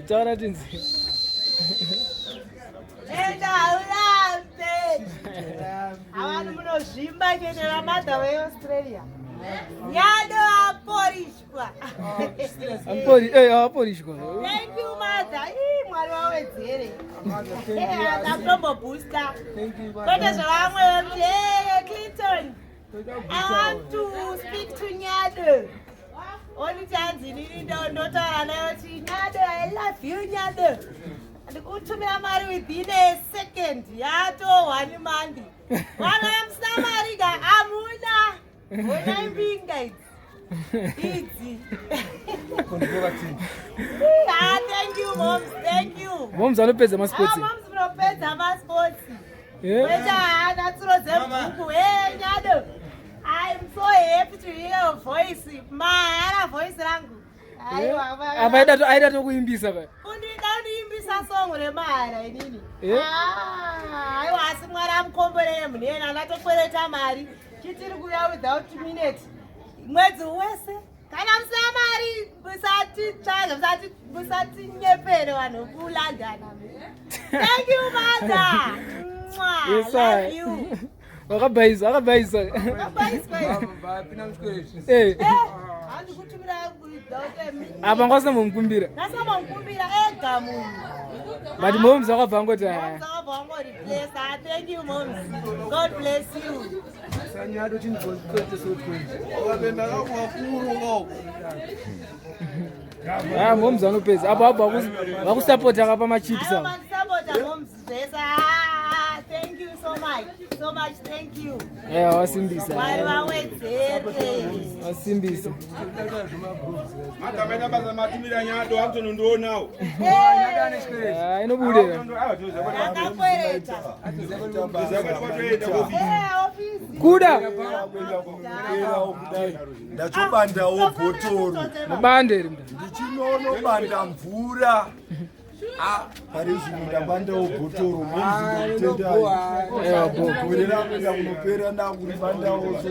Chara tinzi. Abantu munozvimba kuendera Mado weAustralia. Nyado aporishwa. Aporishwa. Thank you, Mother. Mwari wawedzere. Akatombo booster. Kote zvavamwe Clinton. I want to speak to Nyado. Only chance in Ndotaura nayo kuti Nyado, I love you Nyado. Ndikutumira mari within a second. Yato 1 month. Vana musamariga amuna. When I'm being guys. Easy. Thank you, moms. Thank you. Moms anopedza masports. Moms anopedza masports. Hwezha natsurodze bhuku. Hey Nyado. I'm so happy to hear your voice. Mara voice rangu. Apa aida tokuimbisa pa. Undiimbisa song remara inini. Aiwa asi Mwari amukomborere munena ndatokwereta mari. Chitiri kuya without minutes. Mwedzi wese. Kana musina mari musati nyepere vanhu kulandana. Thank you, Mother. Yes, I love you. Akabaisa. Apa ngosina mumukumbira. Ega munhu. But moms akabva ngoti Thank you, moms. God bless you. Moms anopedza. Apa vakusapota akapa machips. Thank you so much. So much, thank you. Wasimbisa. Mwari wawedzere. Wasimbisa. Matamena baza matimira Nyado Anthony ndoonawo. Inobude. Akakwereta. Kuda. Ndachobandawo bhotoro. Mabande. Ndichinobanda mvura. Parizvi ndabandawo bhotoro. Munzi nditendai. Gore rangu ndakunopera ndakubandawo so.